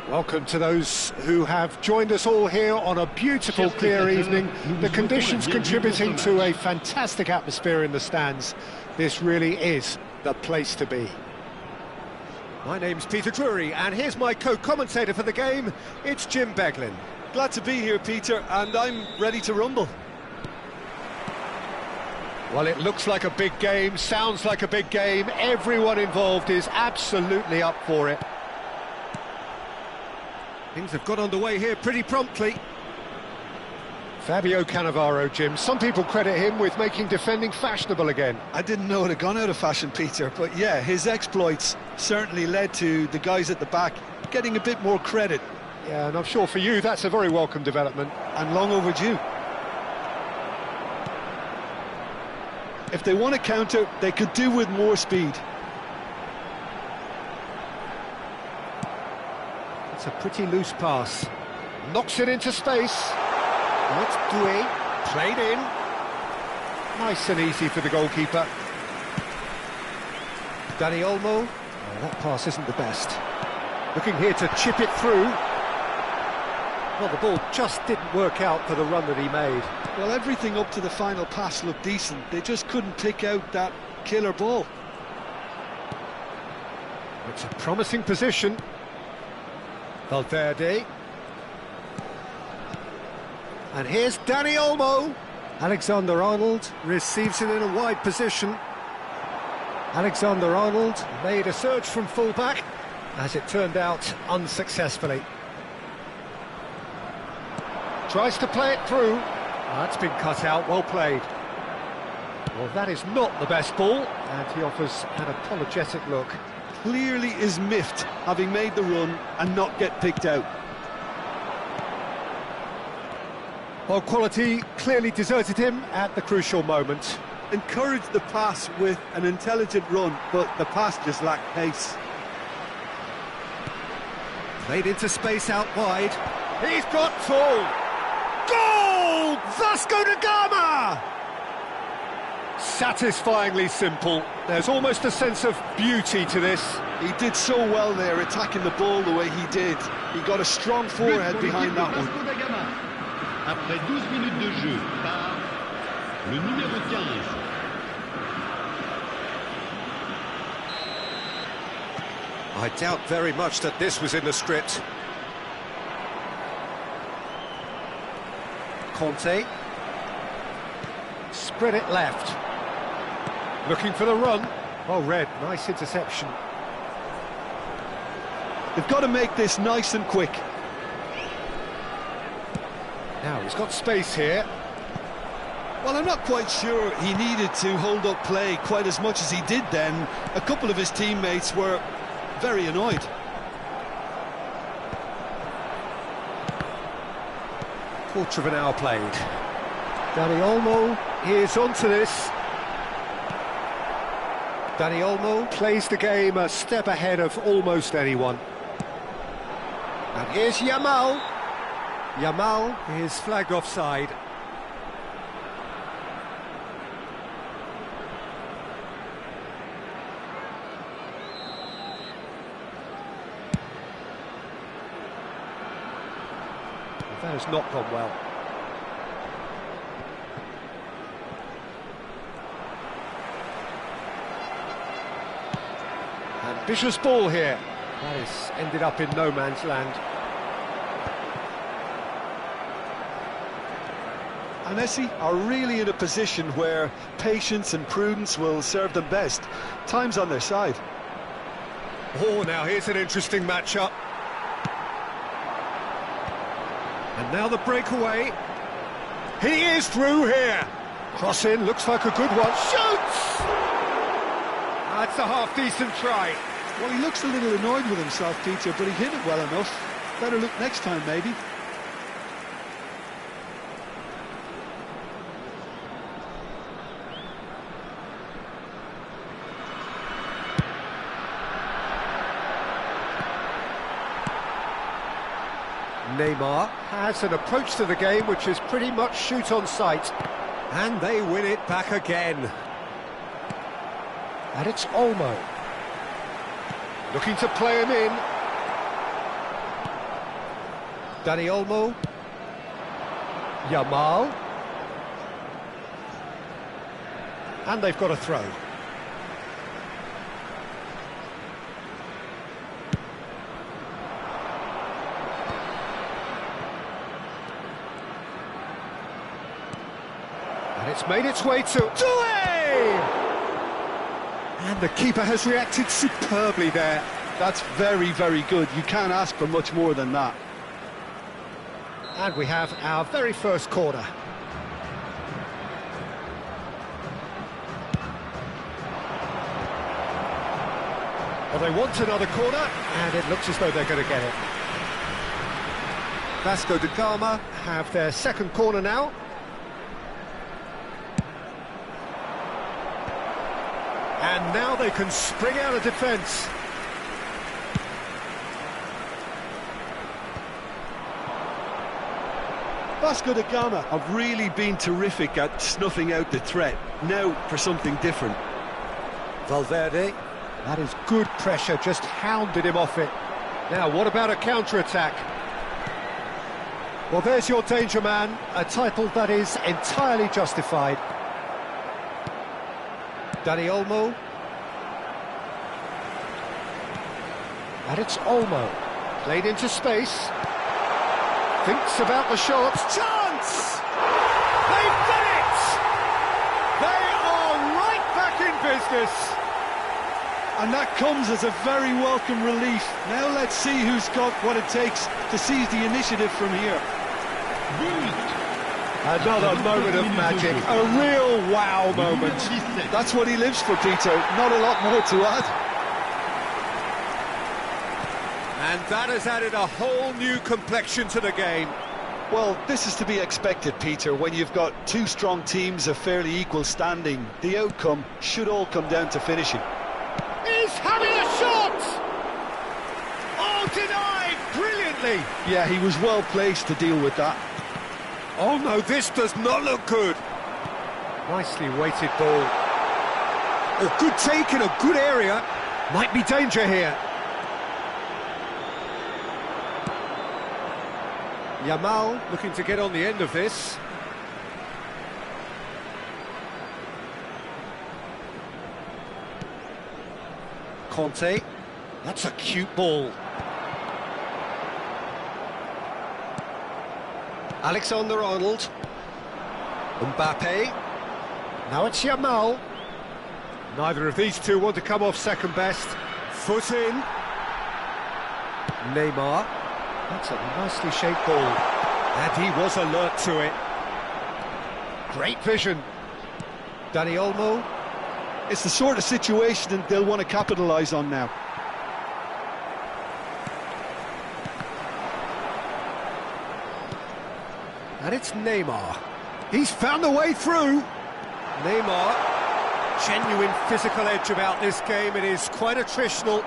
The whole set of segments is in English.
Welcome to those who have joined us all here on a beautiful, clear evening. The conditions contributing to a fantastic atmosphere in the stands. This really is the place to be. My name's Peter Drury, and here's my co-commentator for the game. It's Jim Beglin. Glad to be here, Peter, and I'm ready to rumble. Well, it looks like a big game, sounds like a big game. Everyone involved is absolutely up for it. Things have got underway here pretty promptly. Fabio Cannavaro, Jim. Some people credit him with making defending fashionable again. I didn't know it had gone out of fashion, Peter, but yeah, his exploits certainly led to the guys at the back getting a bit more credit. Yeah, and I'm sure for you that's a very welcome development. And long overdue. If they want to counter, they could do with more speed. It's a pretty loose pass. Knocks it into space. What's Doué? Played in. Nice and easy for the goalkeeper. Dani Olmo. Oh, that pass isn't the best. Looking here to chip it through. Well, the ball just didn't work out for the run that he made. Well, everything up to the final pass looked decent. They just couldn't pick out that killer ball. It's a promising position. Valverde. And here's Dani Olmo. Alexander-Arnold receives it in a wide position. Alexander-Arnold made a surge from fullback, as it turned out unsuccessfully. Tries to play it through. That's been cut out, well played. Well, that is not the best ball, and he offers an apologetic look. Clearly is miffed, having made the run and not get picked out. Well, quality clearly deserted him at the crucial moment. Encouraged the pass with an intelligent run, but the pass just lacked pace. Played into space out wide. He's got full. Goal! Vasco da Gama! Satisfyingly simple. There's almost a sense of beauty to this. He did so well there, attacking the ball the way he did. He got a strong forehead behind that one. Après 12 minutes de jeu par le numéro 15. I doubt very much that this was in the script. Conte. Spread it left. Looking for the run. Oh, Red, nice interception. They've got to make this nice and quick. Now, he's got space here. Well, I'm not quite sure he needed to hold up play quite as much as he did then. A couple of his teammates were very annoyed. Quarter of an hour played. Dani Olmo is onto this. Dani Olmo plays the game a step ahead of almost anyone. And here's Yamal. Yamal is flagged offside. That has not gone well. Ambitious ball here. That has ended up in no man's land. Messi are really in a position where patience and prudence will serve them best. Time's on their side. Oh, now here's an interesting matchup. And now the breakaway. He is through here. Cross in, looks like a good one. Shoots! That's a half-decent try. Well, he looks a little annoyed with himself, Peter, but he hit it well enough. Better look next time, maybe. Neymar has an approach to the game which is pretty much shoot on sight. And they win it back again. And it's Olmo. Looking to play him in. Dani Olmo. Yamal. And they've got a throw. And it's made its way to Doué! And the keeper has reacted superbly there. That's very, very good. You can't ask for much more than that. And we have our very first corner. Well, they want another corner, and it looks as though they're going to get it. Vasco da Gama have their second corner now. And now they can spring out of defence. Vasco da Gama have really been terrific at snuffing out the threat. Now for something different. Valverde, that is good pressure, just hounded him off it. Now, what about a counter-attack? Well, there's your danger man, a title that is entirely justified. Dani Olmo. And it's Olmo. Played into space. Thinks about the shot. Chance! They've done it! They are right back in business. And that comes as a very welcome relief. Now let's see who's got what it takes to seize the initiative from here. Another moment of magic, a real wow moment. That's what he lives for, Peter. Not a lot more to add. And that has added a whole new complexion to the game. Well, this is to be expected, Peter, when you've got two strong teams of fairly equal standing. The outcome should all come down to finishing. He's having a shot! Oh, denied brilliantly! Yeah, he was well placed to deal with that. Oh no, this does not look good. Nicely weighted ball. Oh, good take in a good area. Might be danger here. Yamal looking to get on the end of this. Conte. That's a cute ball. Alexander-Arnold. Mbappe. Now it's Yamal. Neither of these two want to come off second best. Foot in. Neymar. That's a nicely shaped ball. And he was alert to it. Great vision. Dani Olmo. It's the sort of situation that they'll want to capitalise on now. And it's Neymar. He's found the way through. Neymar. Genuine physical edge about this game. It is quite attritional.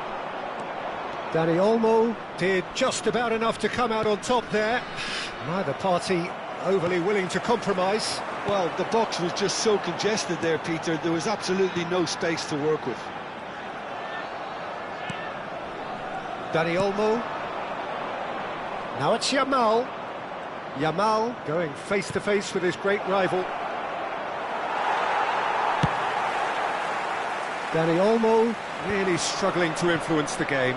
Dani Olmo did just about enough to come out on top there. Neither party overly willing to compromise. Well, the box was just so congested there, Peter. There was absolutely no space to work with. Dani Olmo. Now it's Yamal. Yamal going face-to-face with his great rival. Dani Olmo really struggling to influence the game.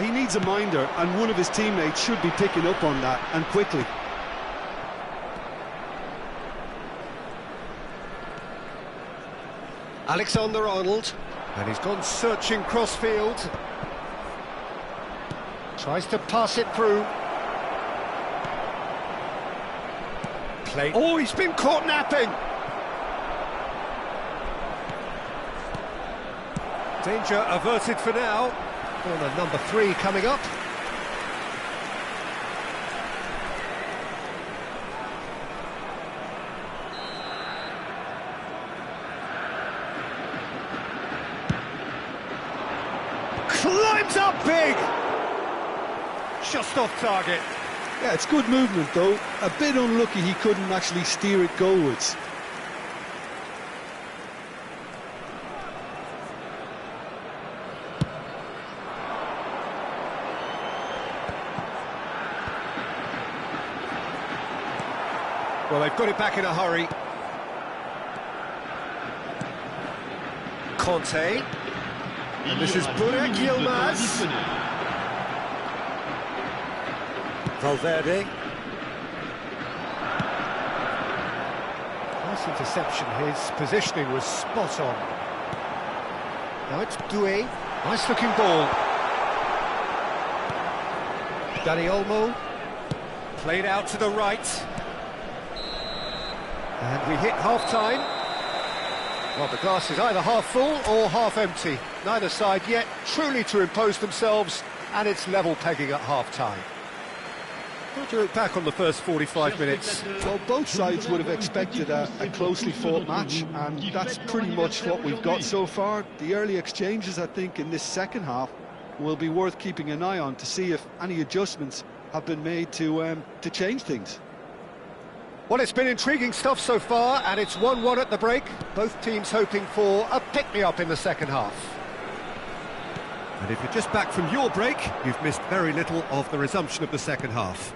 He needs a minder, and one of his teammates should be picking up on that, and quickly. Alexander-Arnold, and he's gone searching cross-field. Tries to pass it through. Play. Oh, he's been caught napping! Danger averted for now. Corner number 3 coming up. Climbs up big! Just off target. Yeah, it's good movement though. A bit unlucky he couldn't actually steer it goalwards. Well, they've got it back in a hurry. Conte. And this is Burak Yilmaz. Valverde. Nice interception, his positioning was spot on. Now it's Doué, nice looking ball. Dani Olmo, played out to the right. And we hit half-time. Well, the glass is either half full or half empty. Neither side yet truly to impose themselves, and it's level pegging at half-time. How do you look back on the first 45 minutes? Well, both sides would have expected a closely fought match, and that's pretty much what we've got so far. The early exchanges, I think, in this second half will be worth keeping an eye on to see if any adjustments have been made to change things. Well, it's been intriguing stuff so far, and it's 1-1 at the break. Both teams hoping for a pick-me-up in the second half. And if you're just back from your break, you've missed very little of the resumption of the second half.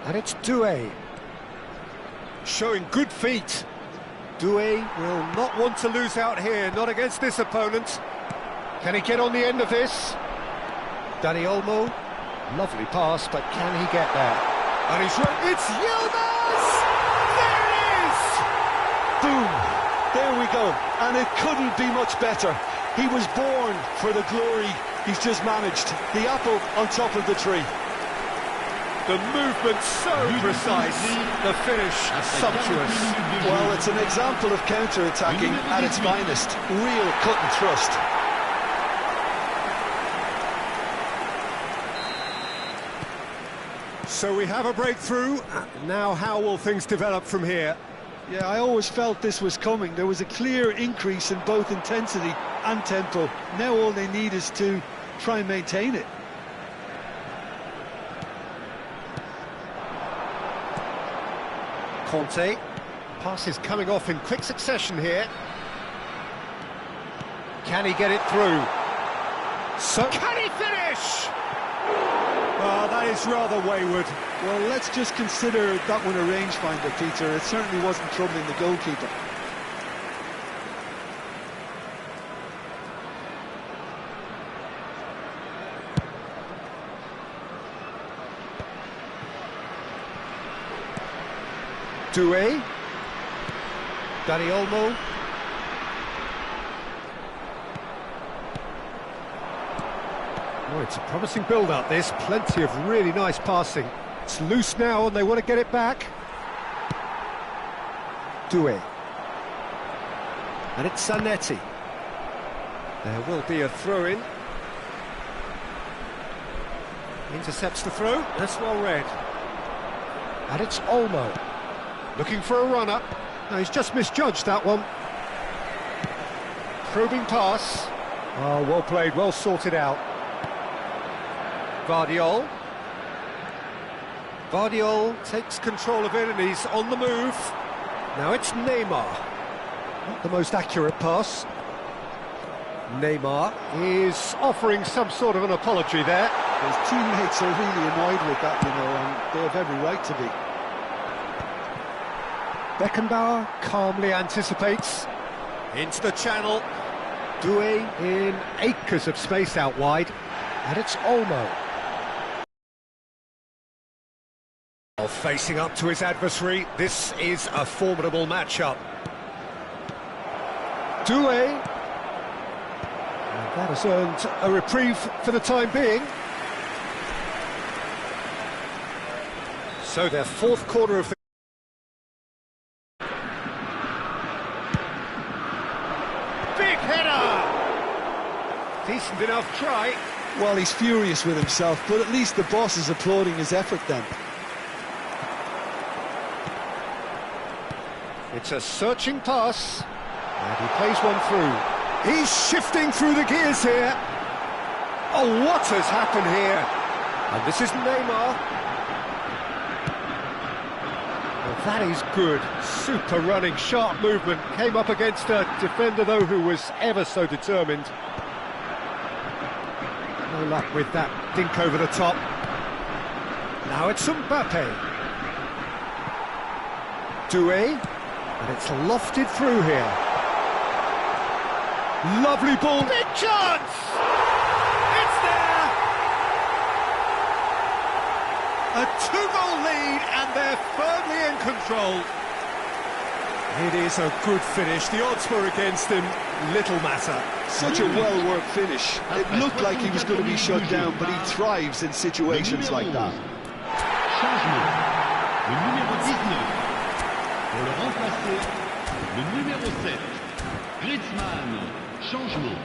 And it's Doué. Showing good feet. Doué will not want to lose out here, not against this opponent. Can he get on the end of this? Dani Olmo. Lovely pass, but can he get there? And he's right. It's Yilmaz! There it is! Boom! There we go. And it couldn't be much better. He was born for the glory he's just managed. The apple on top of the tree. The movement so precise, the finish sumptuous. Well, it's an example of counter-attacking at its finest. Real cut and thrust. So we have a breakthrough. Now how will things develop from here? Yeah, I always felt this was coming. There was a clear increase in both intensity and tempo. Now all they need is to try and maintain it. Conte. Pass is coming off in quick succession here. Can he get it through? So can he finish? Oh, that is rather wayward. Well, let's just consider that one a rangefinder, Peter. It certainly wasn't troubling the goalkeeper. Doué. Dani Olmo. Oh, it's a promising build-up, this. Plenty of really nice passing. It's loose now, and they want to get it back. Doué. And it's Zanetti. There will be a throw-in. Intercepts the throw. That's well read. And it's Olmo. Looking for a run-up. No, he's just misjudged that one. Probing pass. Oh, well played, well sorted out. Vardiol. Vardiol takes control of it and he's on the move. Now it's Neymar. Not the most accurate pass. Neymar is offering some sort of an apology there. His teammates are really annoyed with that, you know, and they have every right to be. Beckenbauer calmly anticipates. Into the channel. Doué in acres of space out wide. And it's Olmo. Facing up to his adversary, this is a formidable matchup. Doué. And that has earned a reprieve for the time being. So their fourth quarter of the big header! Decent enough try. Well, he's furious with himself, but at least the boss is applauding his effort then. It's a searching pass, and he plays one through. He's shifting through the gears here. Oh, what has happened here? And this is Neymar. Well, that is good. Super running, sharp movement. Came up against a defender, though, who was ever so determined. No luck with that dink over the top. Now it's Mbappe. Doué, and it's lofted through here. Lovely ball. Big chance! It's there! A 2-goal lead, and they're firmly in control. It is a good finish. The odds were against him. Little matter. Such a well-worked finish. It looked like he was going to be shut down, but he thrives in situations like that. Changement. Le numéro 19. Pour le remplacer, le numéro 7. Griezmann. Changement.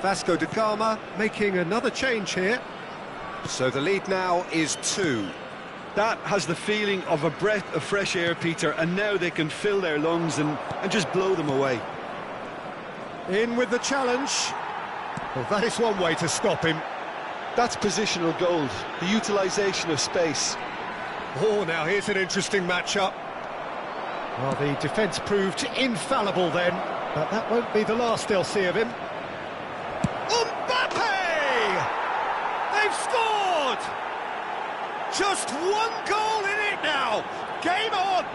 Vasco da Gama making another change here. So the lead now is 2. That has the feeling of a breath of fresh air, Peter, and now they can fill their lungs and just blow them away. In with the challenge. Well, that is one way to stop him. That's positional gold, the utilisation of space. Oh, now here's an interesting matchup. Well, the defence proved infallible then, but that won't be the last they'll see of him. Mbappe! They've scored! Just one goal in it now! Game on!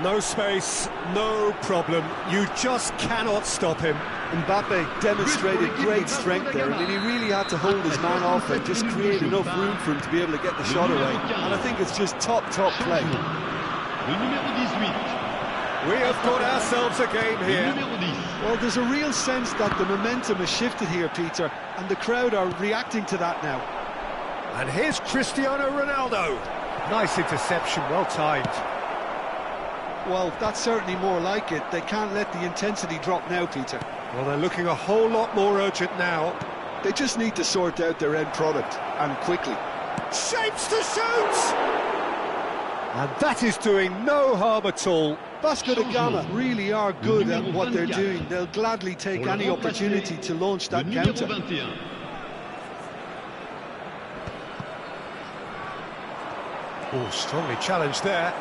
No space, no problem. You just cannot stop him. Mbappe demonstrated great strength there. I mean, he really had to hold his man off and just create enough room for him to be able to get the shot away. And I think it's just top play. Le numéro 18. We have got ourselves a game here. Well, there's a real sense that the momentum has shifted here, Peter, and the crowd are reacting to that now. And here's Cristiano Ronaldo. Nice interception, well timed. Well, that's certainly more like it. They can't let the intensity drop now, Peter. Well, they're looking a whole lot more urgent now. They just need to sort out their end product, and quickly. Shapes to shoot! And that is doing no harm at all. Vasco da Gama really are good at what they're doing. They'll gladly take any opportunity to launch that counter. Oh, strongly challenged there.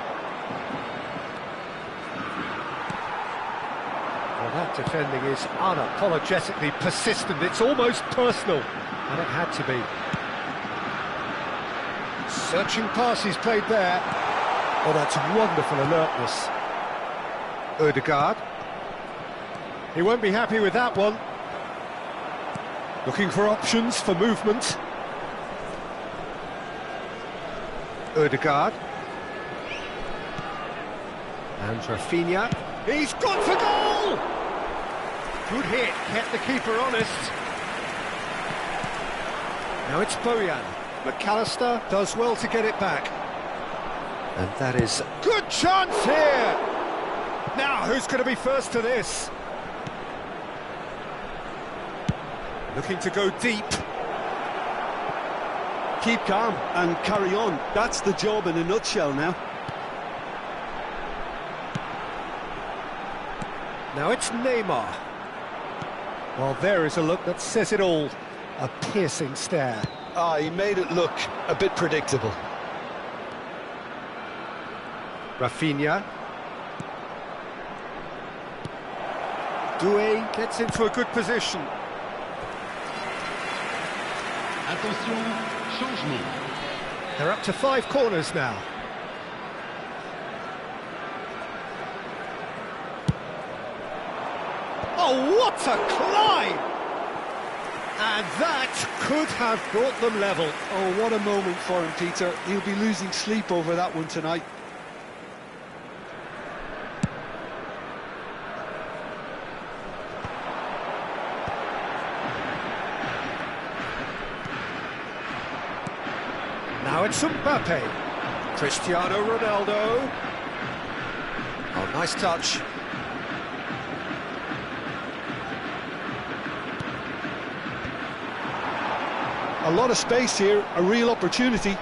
Well, that defending is unapologetically persistent. It's almost personal, and it had to be. Searching passes played there. Oh, that's wonderful alertness. Odegaard. He won't be happy with that one. Looking for options for movement. Odegaard. And Rafinha. He's gone for goal! Good hit, kept the keeper honest. Now it's Bojan. McAllister does well to get it back. And that is a good chance here! Now, who's going to be first to this? Looking to go deep. keep calm and carry on. That's the job in a nutshell now. Now it's Neymar. Well, there is a look that says it all. A piercing stare. Ah, he made it look a bit predictable. Rafinha. Doué gets into a good position. Attention, changement. They're up to 5 corners now. Oh, what a climb! And that could have brought them level. Oh, what a moment for him, Peter. He'll be losing sleep over that one tonight. Now it's Mbappe. Cristiano Ronaldo. Oh, nice touch. A lot of space here, a real opportunity.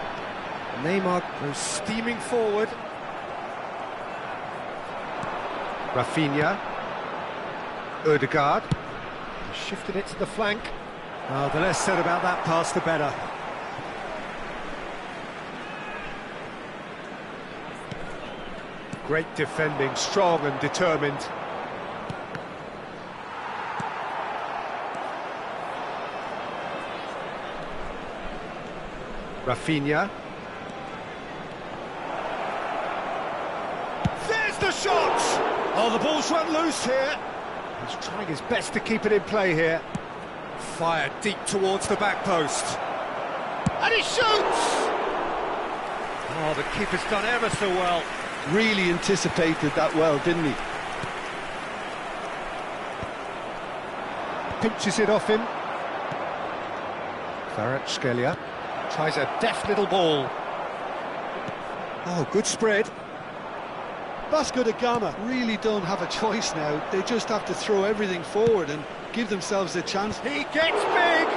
Neymar goes steaming forward. Rafinha. Ødegaard. Shifted it to the flank. Oh, the less said about that pass, the better. Great defending, strong and determined. Rafinha. There's the shot! Oh, the ball's run loose here. He's trying his best to keep it in play here. Fired deep towards the back post. And he shoots! Oh, the keeper's done ever so well. Really anticipated that well, didn't he? Pinches it off him. Kvaratskhelia tries a deft little ball. Oh, good spread. Vasco da Gama really don't have a choice now. They just have to throw everything forward and give themselves a chance. He gets big!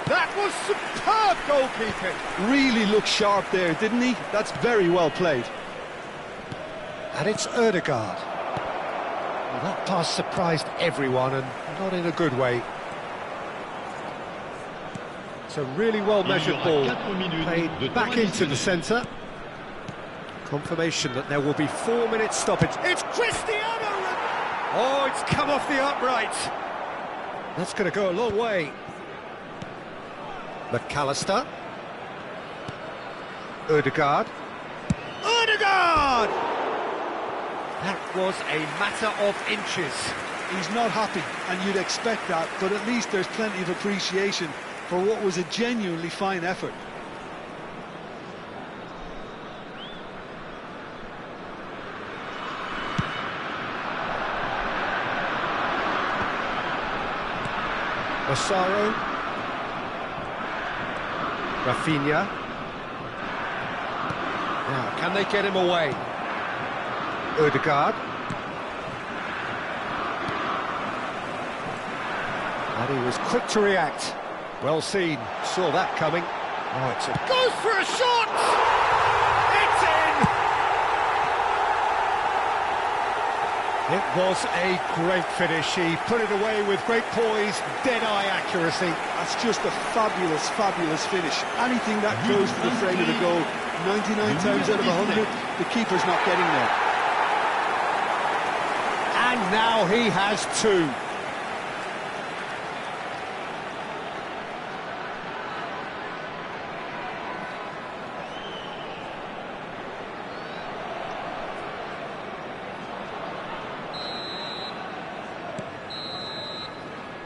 That was superb goalkeeping! Really looked sharp there, didn't he? That's very well played. And it's Ødegaard. Well, that pass surprised everyone, and not in a good way. It's a really well-measured ball, played back into the centre. Confirmation that there will be 4 minutes stoppage. It's Cristiano! Oh, it's come off the upright. That's going to go a long way. McAllister. Ødegaard. Ødegaard! That was a matter of inches. He's not happy, and you'd expect that, but at least there's plenty of appreciation for what was a genuinely fine effort. Osaro. Rafinha. Now, can they get him away? Ødegaard. And he was quick to react. Well seen, saw that coming. Oh, it's a... Goes for a shot! It's in! It was a great finish. He put it away with great poise, dead-eye accuracy. That's just a fabulous, fabulous finish. Anything that goes to the frame of the goal, 99 times out of 100, the keeper's not getting there. And now he has 2.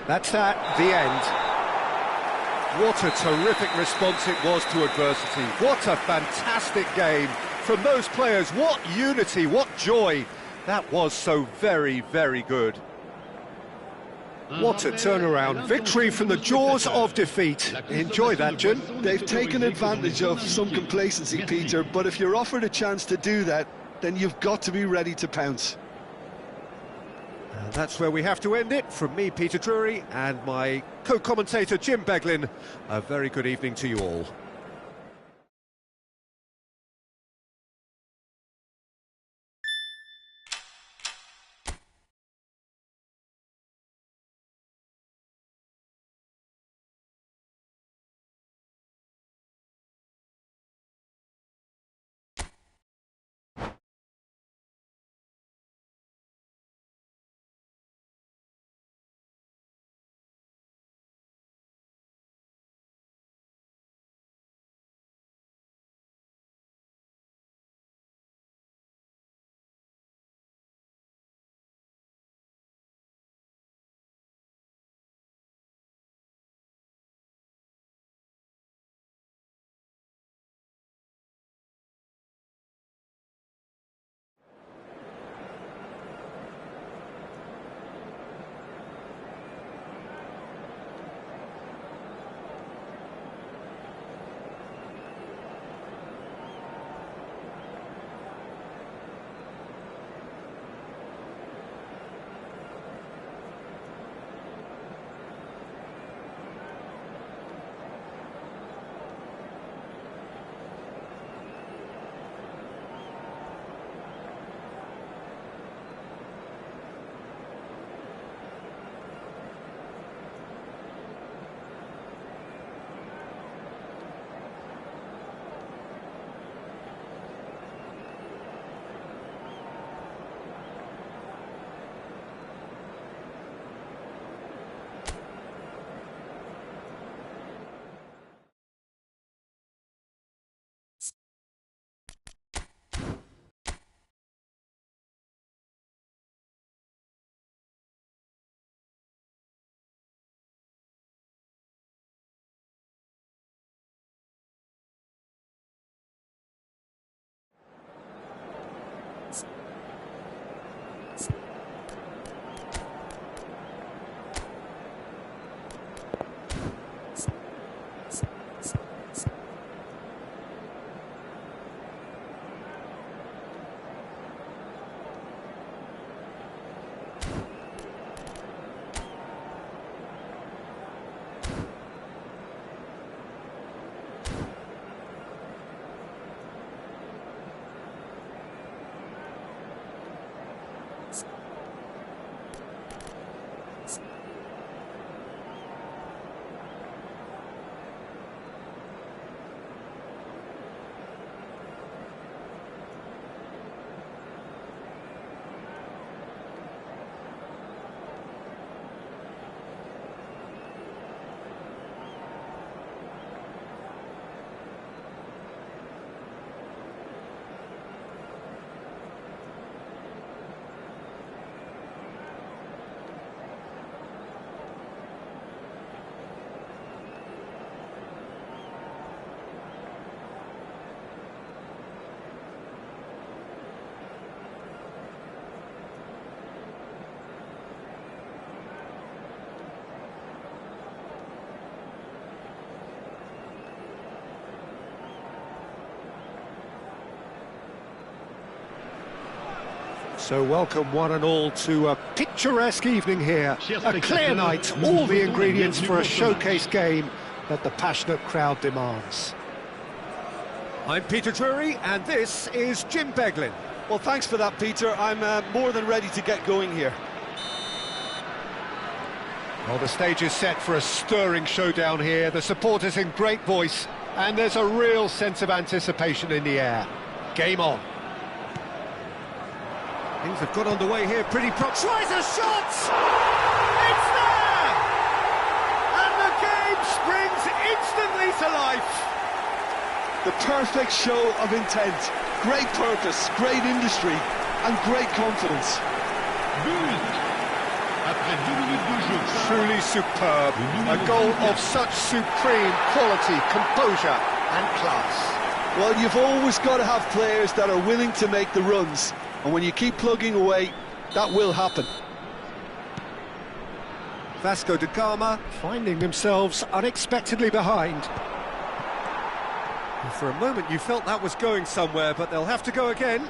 That's that, the end. What a terrific response it was to adversity. What a fantastic game from those players. What unity, what joy. That was so very, very good. What a turnaround. Victory from the jaws of defeat. Enjoy that, Jim. They've taken advantage of some complacency, Peter, but if you're offered a chance to do that, then you've got to be ready to pounce. And that's where we have to end it. From me, Peter Drury, and my co-commentator, Jim Beglin. A very good evening to you all. So welcome one and all to a picturesque evening here, a clear night, all the ingredients for a showcase game that the passionate crowd demands. I'm Peter Drury, and this is Jim Beglin. Well, thanks for that, Peter. I'm more than ready to get going here. Well, the stage is set for a stirring showdown here, the supporters in great voice, and there's a real sense of anticipation in the air. Game on. Things have got underway here pretty tries a shot! It's there! And the game springs instantly to life! The perfect show of intent, great purpose, great industry, and great confidence. But, après 2 minutes de jeu. Truly superb, a goal of such supreme quality, composure and class. Well, you've always got to have players that are willing to make the runs. And when you keep plugging away, that will happen. Vasco da Gama Finding themselves unexpectedly behind. For a moment you felt that was going somewhere, but they'll have to go again.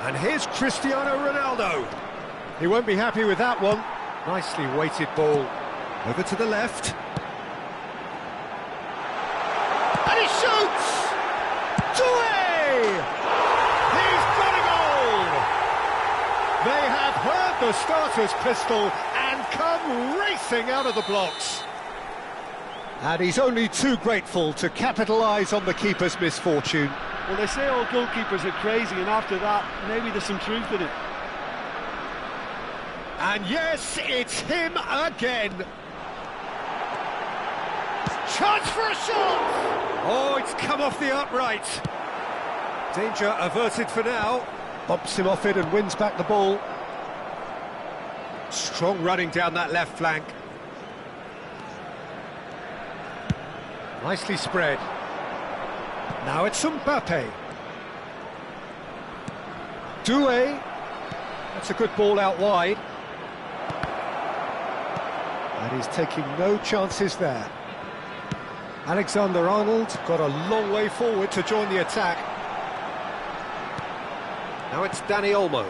And here's Cristiano Ronaldo. He won't be happy with that one. Nicely weighted ball. Over to the left. And he shoots! Doué! He's got a goal! They have heard the starter's pistol and come racing out of the blocks. And he's only too grateful to capitalise on the keeper's misfortune. Well, they say all goalkeepers are crazy, and after that, maybe there's some truth in it. And yes, it's him again. Chance for a shot! Oh, it's come off the upright. Danger averted for now. Bumps him off it and wins back the ball. Strong running down that left flank. Nicely spread. Now it's Mbappe. Doué. That's a good ball out wide. And he's taking no chances there. Alexander-Arnold got a long way forward to join the attack. Now it's Dani Olmo.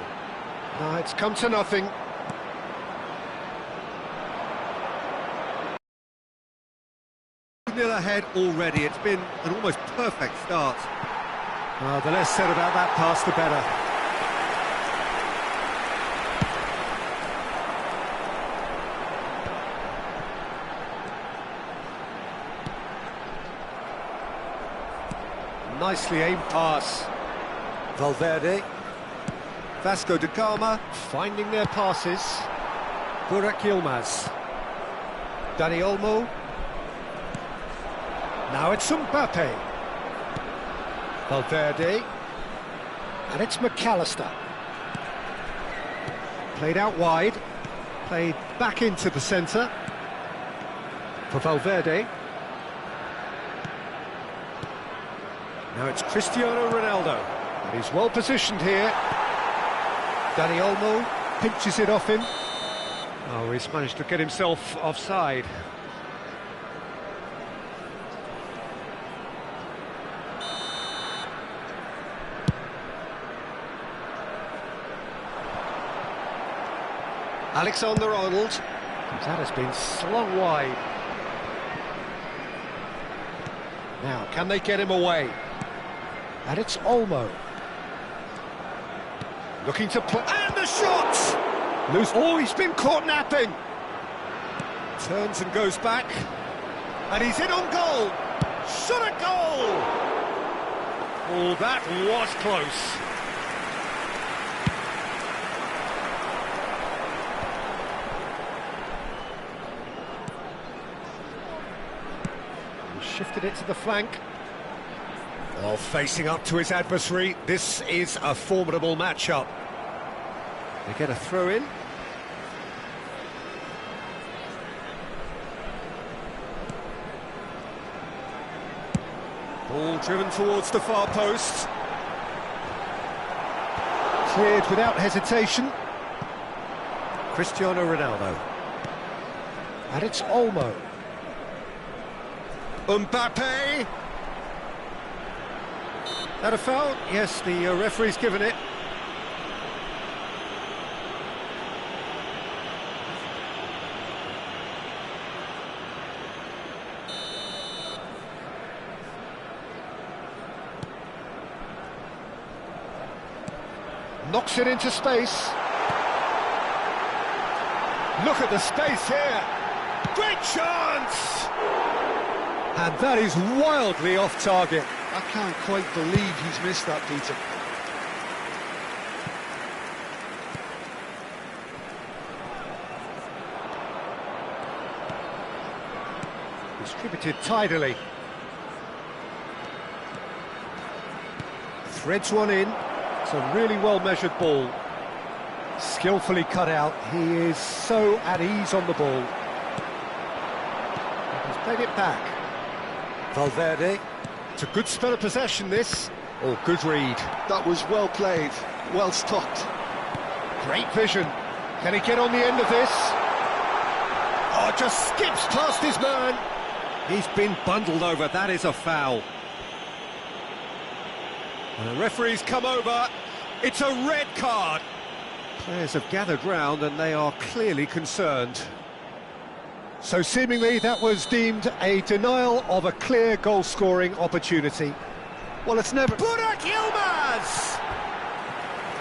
Now it's come to nothing. Nil ahead already. It's been an almost perfect start. Well, the less said about that pass, the better. Nicely aimed pass. Valverde. Vasco da Gama Finding their passes. Burak Yilmaz. Dani Olmo. Now it's Mbappe. Valverde. And it's McAllister. Played out wide. Played back into the centre. For Valverde. Now it's Cristiano Ronaldo. And he's well positioned here. Dani Olmo pinches it off him. Oh, he's managed to get himself offside. Alexander-Arnold. That has been slung wide. Now, can they get him away? And it's Olmo. Looking to play. And the shot! Loose. Oh, he's been caught napping. Turns and goes back. And he's in on goal. Shot a goal! Oh, that was close. Shifted it to the flank. While facing up to his adversary, this is a formidable matchup. They get a throw in. Ball driven towards the far post. Cleared without hesitation. Cristiano Ronaldo. And it's Olmo. Mbappe! That a foul? Yes, the referee's given it. Knocks it into space. Look at the space here. Great chance! And that is wildly off target. I can't quite believe he's missed that, Peter. Distributed tidily. Threads one in. It's a really well-measured ball. Skillfully cut out. He is so at ease on the ball. He's played it back. Valverde. It's a good spell of possession, this. Oh, good read. That was well played, well stopped. Great vision. Can he get on the end of this? Oh, just skips past his man. He's been bundled over. That is a foul. And the referee's come over. It's a red card. Players have gathered round and they are clearly concerned. So seemingly that was deemed a denial of a clear goal-scoring opportunity. Well, it's never... Burak Yilmaz!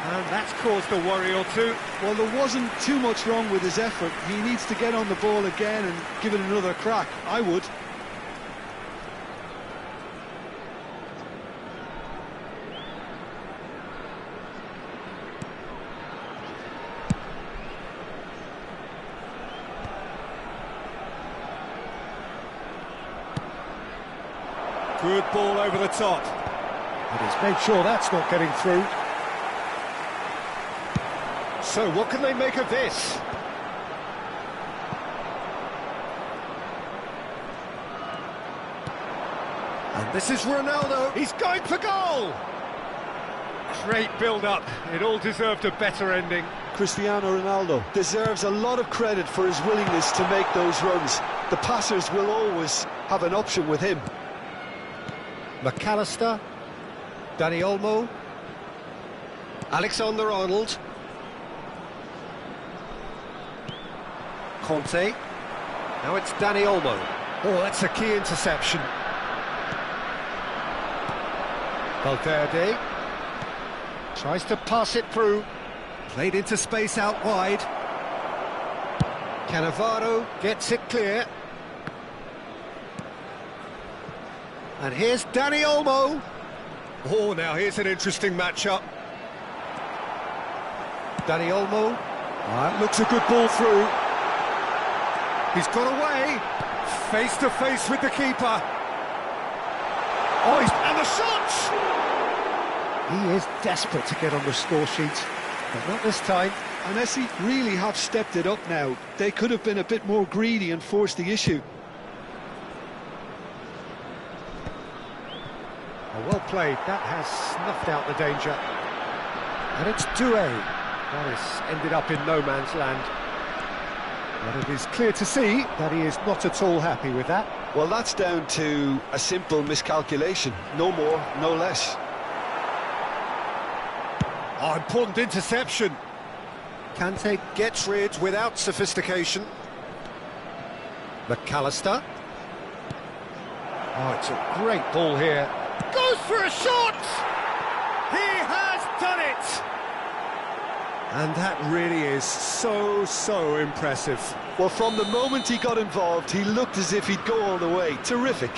And that's caused a worry or two. Well, there wasn't too much wrong with his effort. He needs to get on the ball again and give it another crack. I would. Good ball over the top. But he's made sure that's not getting through. So what can they make of this? And this is Ronaldo. He's going for goal. Great build-up. It all deserved a better ending. Cristiano Ronaldo deserves a lot of credit for his willingness to make those runs. The passers will always have an option with him. McAllister, Dani Olmo, Alexander-Arnold, Conte. Now it's Dani Olmo. oh, that's a key interception. Valverde tries to pass it through. Played into space out wide. Cannavaro gets it clear. And here's Dani Olmo. Oh, now here's an interesting matchup. Dani Olmo, That looks a good ball through. He's got away. Face to face with the keeper. Oh, and the shot! he is desperate to get on the score sheet, but not this time. And Messi really have stepped it up now. They could have been a bit more greedy and forced the issue. Oh, well played, that has snuffed out the danger. And it's Doué. Morris ended up in no man's land. But it is clear to see that he is not at all happy with that. Well, that's down to a simple miscalculation. No more, no less. Oh, important interception. Kante gets rid without sophistication. McAllister. Oh, it's a great ball here. Goes for a shot! He has done it! And that really is so impressive. Well, from the moment he got involved, he looked as if he'd go all the way. Terrific.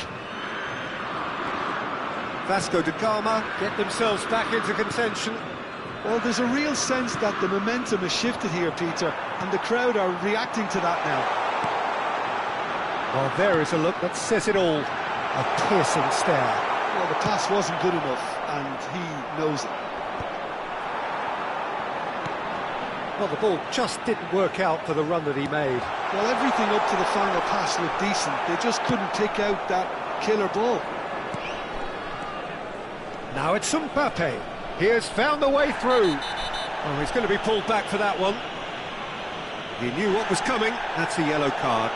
Vasco da Gama get themselves back into contention. Well, there's a real sense that the momentum has shifted here, Peter, and the crowd are reacting to that now. Well, there is a look that says it all. A piercing stare. Well, the pass wasn't good enough, and he knows it. Well, the ball just didn't work out for the run that he made. Well, everything up to the final pass looked decent. They just couldn't pick out that killer ball. Now it's Mbappe. He has found a way through. Oh, he's going to be pulled back for that one. He knew what was coming. That's a yellow card.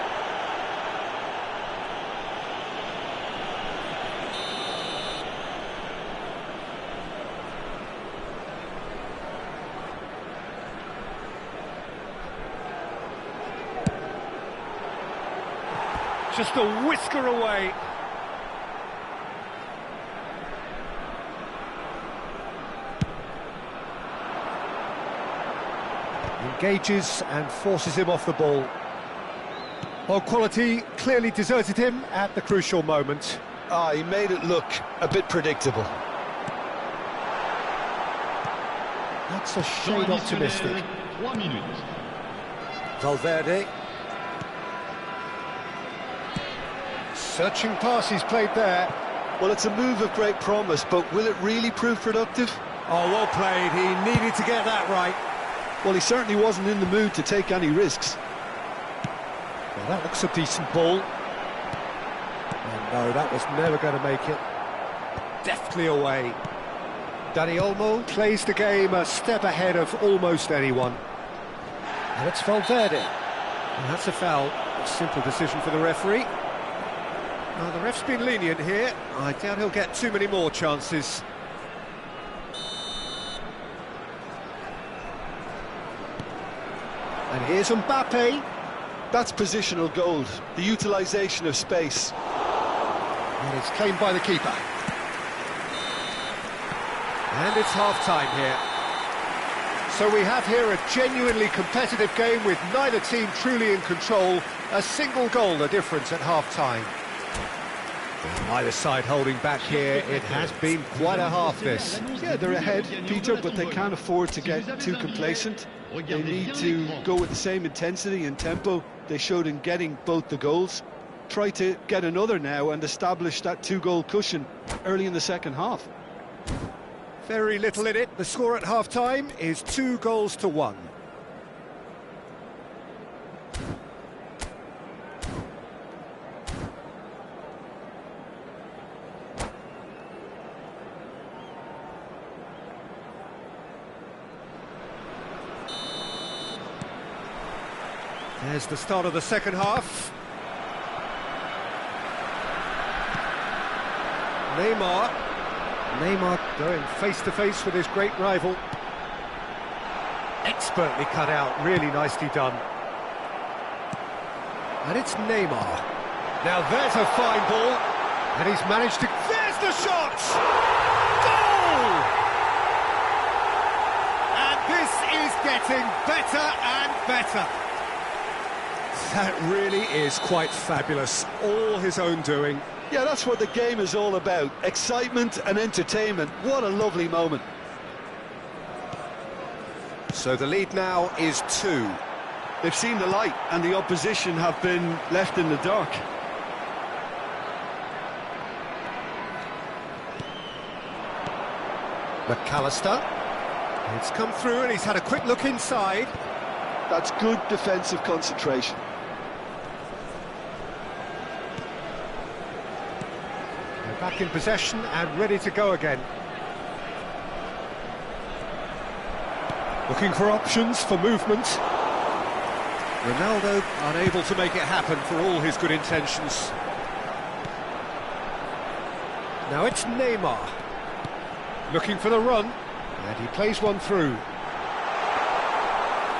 Just a whisker away. Engages and forces him off the ball. Well, quality clearly deserted him at the crucial moment. Ah, he made it look a bit predictable. That's a shade optimistic. 3 minutes. Valverde. Searching pass he's played there. Well, it's a move of great promise, but will it really prove productive? Oh, well played. He needed to get that right. Well, he certainly wasn't in the mood to take any risks. Well, that looks a decent ball. And no, that was never going to make it. Deftly away. Dani Olmo plays the game a step ahead of almost anyone. And it's Valverde. And that's a foul. A simple decision for the referee. Now, the ref's been lenient here. I doubt he'll get too many more chances. And here's Mbappe. That's positional gold, the utilisation of space. And it's claimed by the keeper. And it's half-time here. So we have here a genuinely competitive game with neither team truly in control. A single goal the difference at half-time. Either side holding back here. It has been quite a half, this. Yeah, they're ahead, Peter, but they can't afford to get too complacent. They need to go with the same intensity and tempo they showed in getting both the goals. Try to get another now and establish that two-goal cushion early in the second half. Very little in it. The score at half-time is 2-1. There's the start of the second half. Neymar going face-to-face with his great rival. Expertly cut out, really nicely done. And it's Neymar. Now there's a fine ball. And he's managed to... There's the shot! Goal! And this is getting better and better. That really is quite fabulous. All his own doing. Yeah, that's what the game is all about. Excitement and entertainment. What a lovely moment. So the lead now is 2. They've seen the light and the opposition have been left in the dark. McAllister. It's come through and he's had a quick look inside. That's good defensive concentration. Back in possession and ready to go again. Looking for options for movement. Ronaldo unable to make it happen for all his good intentions. Now it's Neymar. Looking for the run. And he plays one through.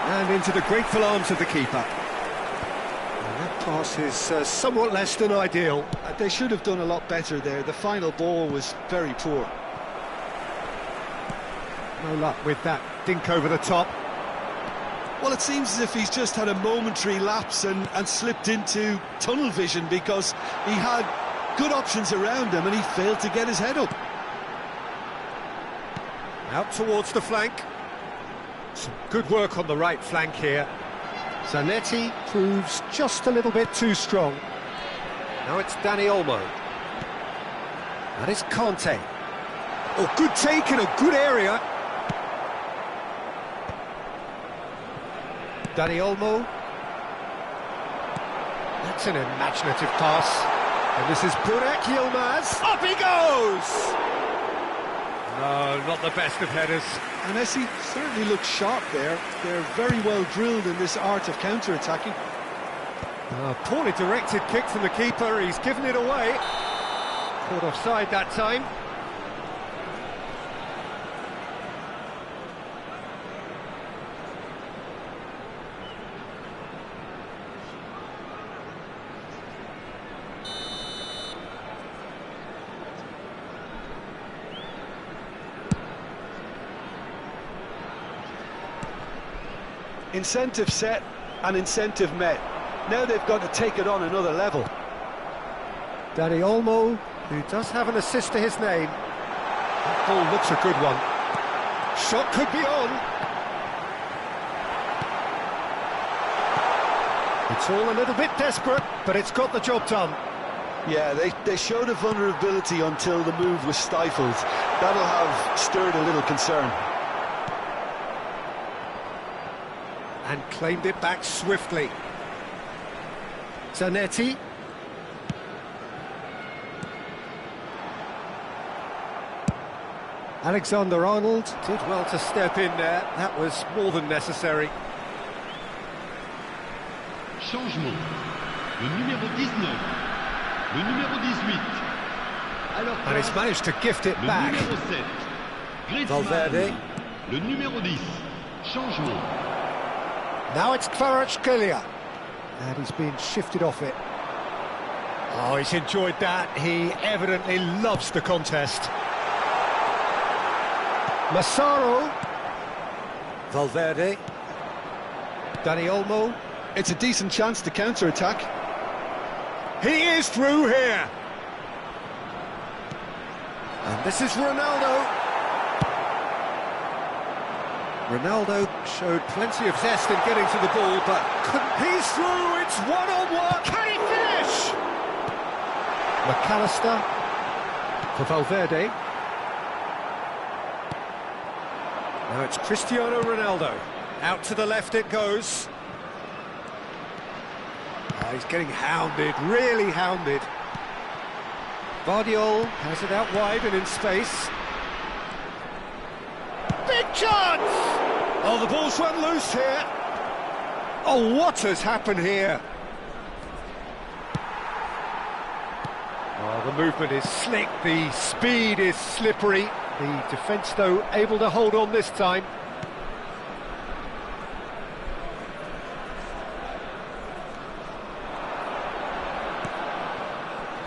And into the grateful arms of the keeper. That pass is somewhat less than ideal. They should have done a lot better there. The final ball was very poor. No luck with that dink over the top. Well, it seems as if he's just had a momentary lapse and slipped into tunnel vision because he had good options around him and he failed to get his head up. Out towards the flank. Some good work on the right flank here. Zanetti proves just a little bit too strong. Now it's Dani Olmo. That is Conte. Oh, good take in a good area. Dani Olmo. That's an imaginative pass. And this is Burak Yilmaz. Up he goes! No, not the best of headers. And Messi certainly looks sharp there. They're very well drilled in this art of counter-attacking. Poorly directed kick from the keeper, he's given it away. Caught offside that time. Incentive set and incentive met. Now they've got to take it on another level. Dani Olmo, who does have an assist to his name. That ball looks a good one. Shot could be on. It's all a little bit desperate, but it's got the job done. Yeah, they showed a vulnerability until the move was stifled. That'll have stirred a little concern. And claimed it back swiftly. Zanetti. Alexander-Arnold did well to step in there. That was more than necessary. Changement. Le numéro 19. Le numéro 18. And he's managed to gift it back. Le numéro 7. Griezmann. Valverde. Le numéro 10. Changement. Now it's Kvaratskhelia. And he's being shifted off it. Oh, he's enjoyed that. He evidently loves the contest. Massaro. Valverde. Dani Olmo. It's a decent chance to counter-attack. He is through here. And this is Ronaldo. Ronaldo showed plenty of zest in getting to the ball, but couldn't. He's through, it's one-on-one. Can he finish? McAllister for Valverde. Now it's Cristiano Ronaldo. Out to the left it goes. Oh, he's getting hounded, really hounded. Vardiol has it out wide and in space. Big chance! Oh, the ball's run loose here. Oh, what has happened here? Oh, the movement is slick, the speed is slippery. The defence, though, able to hold on this time.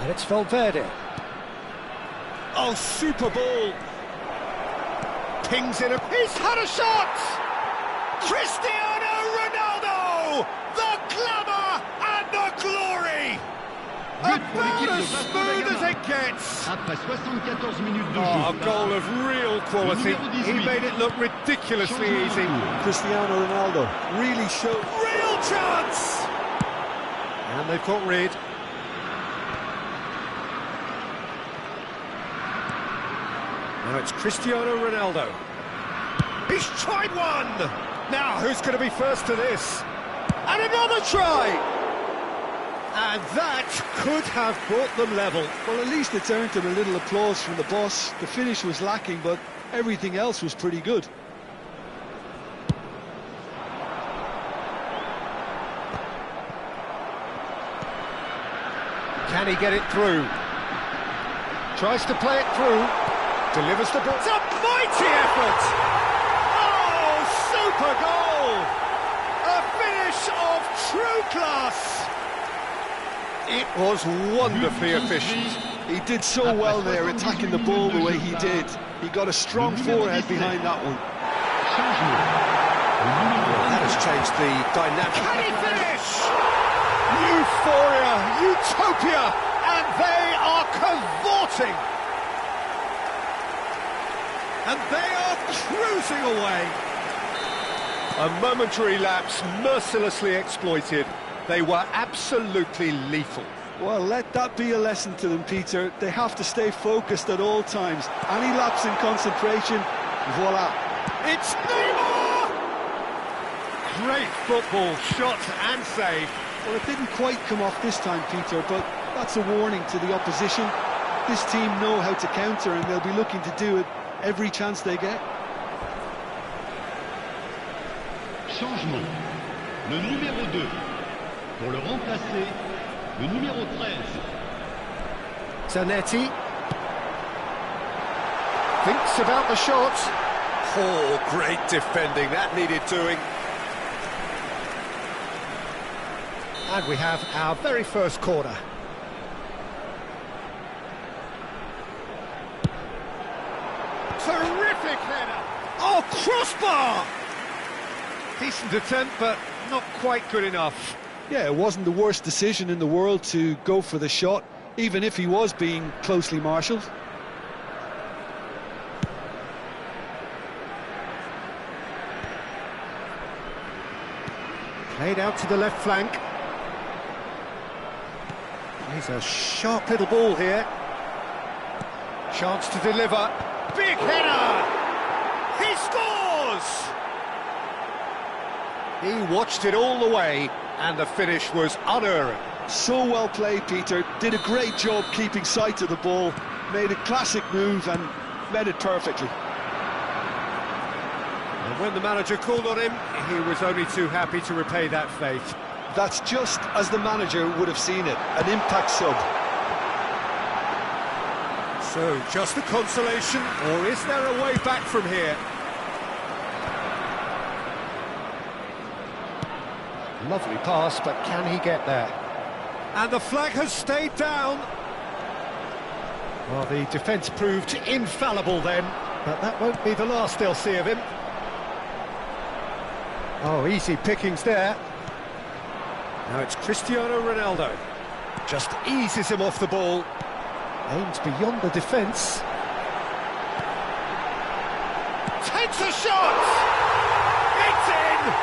And it's Valverde. Oh, super ball. Pings in a... He's had a shot! Cristiano Ronaldo! The glamour and the glory! About as smooth as it gets! Après 74 minutes de Oh, jeu. a goal of real quality. He made it look ridiculously easy. Cristiano Ronaldo really showed... Real chance! And they've got rid. Now it's Cristiano Ronaldo. He's tried one! Now, who's going to be first to this? And another try! And that could have brought them level. Well, at least it's earned him a little applause from the boss. The finish was lacking, but everything else was pretty good. Can he get it through? Tries to play it through. Delivers the ball. It's a mighty effort! Oh, super goal! A finish of true class! It was wonderfully efficient. He did so well there, attacking the ball the way he did. He got a strong forehead behind that one. That has changed the dynamic. Can he finish? Euphoria, utopia, and they are cavorting. And they are cruising away. A momentary lapse mercilessly exploited. They were absolutely lethal. Well, let that be a lesson to them, Peter. They have to stay focused at all times. Any lapse in concentration, voila. It's Neymar! Great football, shot and save. Well, it didn't quite come off this time, Peter, but that's a warning to the opposition. This team know how to counter, and they'll be looking to do it every chance they get. Changement. Le numéro 2. Pour le remplacer, le numéro 13. Zanetti. Thinks about the shot. Oh, great defending. That needed doing. And we have our very first corner. Terrific header! Oh, crossbar! Decent attempt, but not quite good enough. Yeah, it wasn't the worst decision in the world to go for the shot, even if he was being closely marshalled. Played out to the left flank. He's a sharp little ball here. Chance to deliver. Big header! He scores! He watched it all the way, and the finish was unerring. So well played, Peter. Did a great job keeping sight of the ball. Made a classic move and read it perfectly. And when the manager called on him, he was only too happy to repay that faith. That's just as the manager would have seen it, an impact sub. So, just a consolation, or is there a way back from here? Lovely pass, but can he get there? And the flag has stayed down. Well, the defence proved infallible then, but that won't be the last they'll see of him. Oh, easy pickings there. Now it's Cristiano Ronaldo. Just eases him off the ball. Aims beyond the defence. Takes a shot! It's in!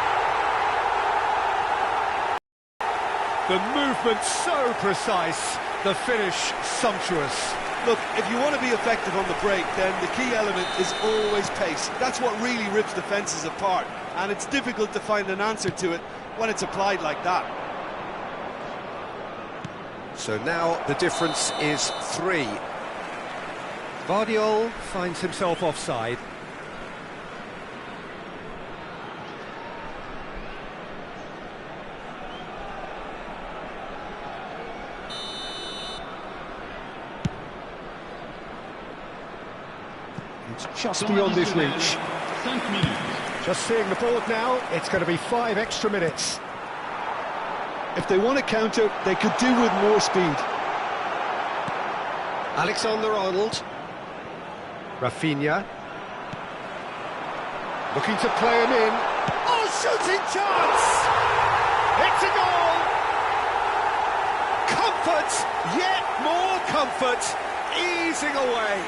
The movement so precise, the finish sumptuous. Look, if you want to be effective on the break, then the key element is always pace. That's what really rips defences apart, and it's difficult to find an answer to it when it's applied like that. So now the difference is 3. Vardiol finds himself offside. It's just beyond his reach. 5 minutes. Just seeing the board now, it's going to be 5 extra minutes. If they want to counter, they could do with more speed. Alexander-Arnold. Rafinha. Looking to play him in. Oh, shooting chance! It's a goal! Comfort, yet more comfort, easing away.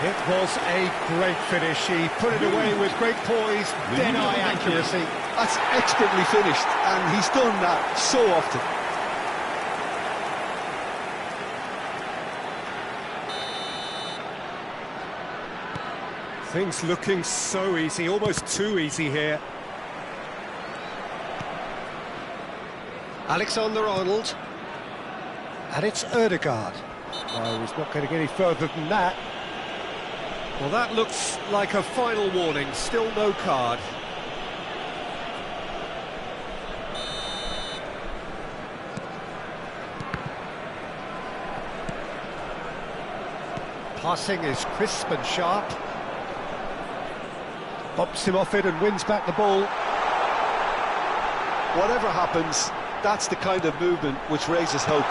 It was a great finish. He put it away with great poise, dead-eye accuracy. That's expertly finished, and he's done that so often. Things looking so easy, almost too easy here. Alexander-Arnold. And it's Ødegaard. No, he's not going to get any further than that. Well, that looks like a final warning, still no card. Passing is crisp and sharp. Bumps him off it and wins back the ball. Whatever happens, that's the kind of movement which raises hope.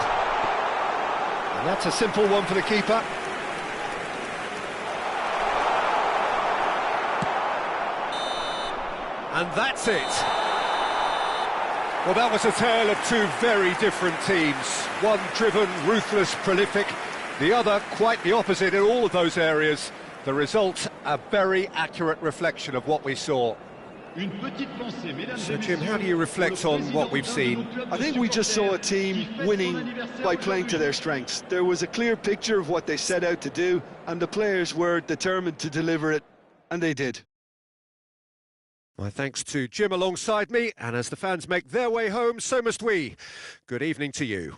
And that's a simple one for the keeper. And that's it. Well, that was a tale of 2 very different teams. One driven, ruthless, prolific. The other quite the opposite in all of those areas. The result, a very accurate reflection of what we saw. So, Jim, how do you reflect on what we've seen? I think we just saw a team winning by playing to their strengths. There was a clear picture of what they set out to do, and the players were determined to deliver it, and they did. My thanks to Jim alongside me, and as the fans make their way home, so must we. Good evening to you.